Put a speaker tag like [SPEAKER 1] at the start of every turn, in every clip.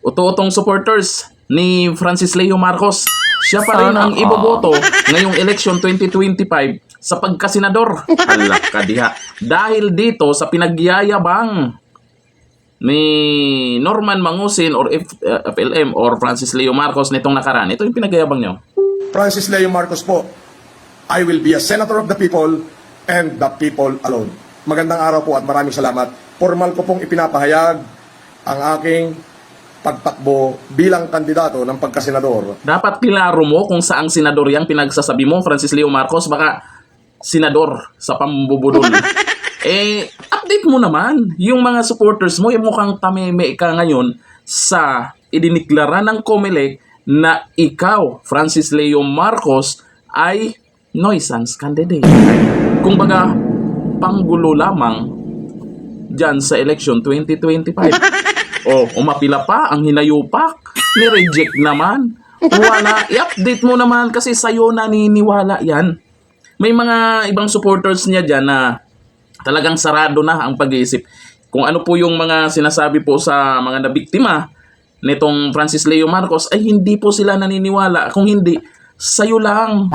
[SPEAKER 1] uto-utong supporters ni Francis Leo Marcos. Siya pa rin ang iboboto ngayong election 2025 sa pagkasenador. Alak ka diha. Dahil dito sa pinagyayabang ni Norman Mangusin or FLM or Francis Leo Marcos nitong nakaraan. Ito yung pinagyayabang nyo.
[SPEAKER 2] Francis Leo Marcos po, I will be a senator of the people and the people alone. Magandang araw po at maraming salamat. Formal ko pong ipinapahayag ang aking pagtakbo bilang kandidato ng pagkasenador.
[SPEAKER 1] Dapat klaro mo kung saang senador yang pinagsasabi mo, Francis Leo Marcos, baka senador sa pambubudol. Update mo naman yung mga supporters mo, yung mukhang tameme ka ngayon sa idiniklara ng COMELEC na ikaw, Francis Leo Marcos, ay nuisance candidate. Kung baga, panggulo lamang dyan sa election 2025. Umapila pa ang hinayupak, ni-reject naman. Wala, i-update mo naman kasi sa'yo naniniwala yan. May mga ibang supporters niya dyan na talagang sarado na ang pag-iisip. Kung ano po yung mga sinasabi po sa mga nabiktima nitong Francis Leo Marcos, ay hindi po sila naniniwala. Kung hindi, sa'yo lang.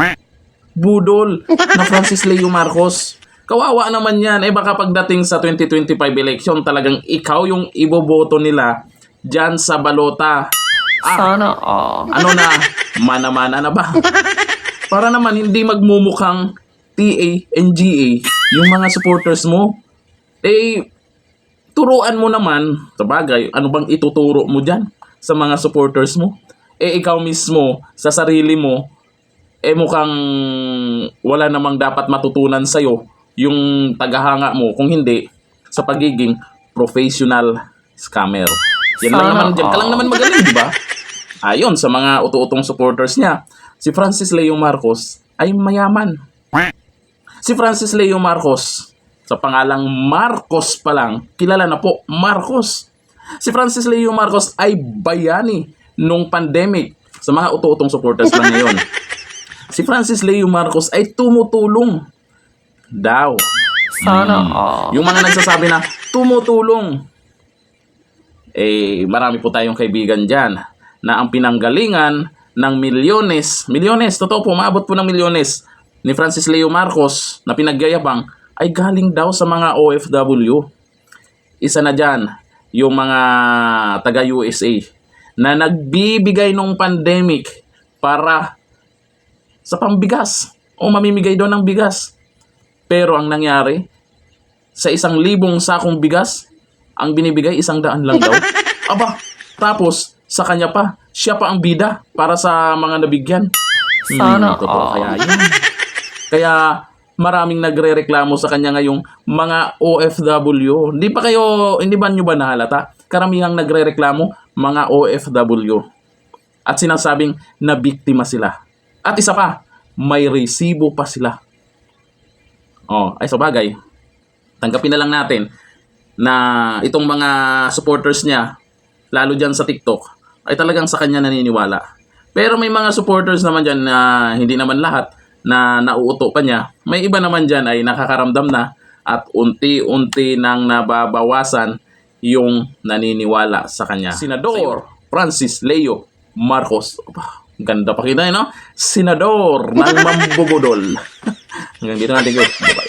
[SPEAKER 1] Budol na Francis Leo Marcos. Kawawa naman yan. Baka pagdating sa 2025 election, talagang ikaw yung iboboto nila dyan sa balota.
[SPEAKER 3] Sana
[SPEAKER 1] Ano na? Mana-mana na ba? Para naman hindi magmumukhang TANGA yung mga supporters mo. Turuan mo naman. Sabagay, ano bang ituturo mo dyan sa mga supporters mo? Ikaw mismo, sa sarili mo, mukhang wala namang dapat matutunan sa'yo yung tagahanga mo, kung hindi sa pagiging professional scammer. Yan lang naman, dyan ka lang naman magaling, di ba? Ayon sa mga uto-utong supporters niya, si Francis Leo Marcos ay mayaman. Si Francis Leo Marcos, sa pangalang Marcos pa lang, kilala na po, Marcos. Si Francis Leo Marcos ay bayani nung pandemic. Sa mga uto-utong supporters lang ngayon. Si Francis Leo Marcos ay tumutulong daw.
[SPEAKER 3] Sana
[SPEAKER 1] Yung mga nagsasabi na tumutulong, marami po tayong kaibigan dyan na ang pinanggalingan ng milyones, totoo po, maabot po ng milyones ni Francis Leo Marcos na pinagyayabang ay galing daw sa mga OFW. Isa na dyan yung mga taga-USA na nagbibigay nung pandemic para sa pambigas o mamimigay daw ng bigas. Pero ang nangyari, sa 1,000 sakong bigas, ang binibigay 100 lang daw. Aba, tapos sa kanya pa, siya pa ang bida para sa mga nabigyan.
[SPEAKER 3] Sana
[SPEAKER 1] totoo kaya yun. Kaya maraming nagrereklamo sa kanya ngayong mga OFW. Hindi ba nyo ba nahalata? Karamihang nagrereklamo, mga OFW. At sinasabing na biktima sila. At isa pa, may resibo pa sila. Ay sabagay, tanggapin na lang natin na itong mga supporters niya, lalo dyan sa TikTok, ay talagang sa kanya naniniwala. Pero may mga supporters naman dyan na hindi naman lahat na nauuto pa niya. May iba naman dyan ay nakakaramdam na at unti-unti nang nababawasan yung naniniwala sa kanya. Senador Francis Leo Marcos. Ganda pa kita, no? Senador ng mambubudol. Hanggang dito natin, guys. Bye-bye.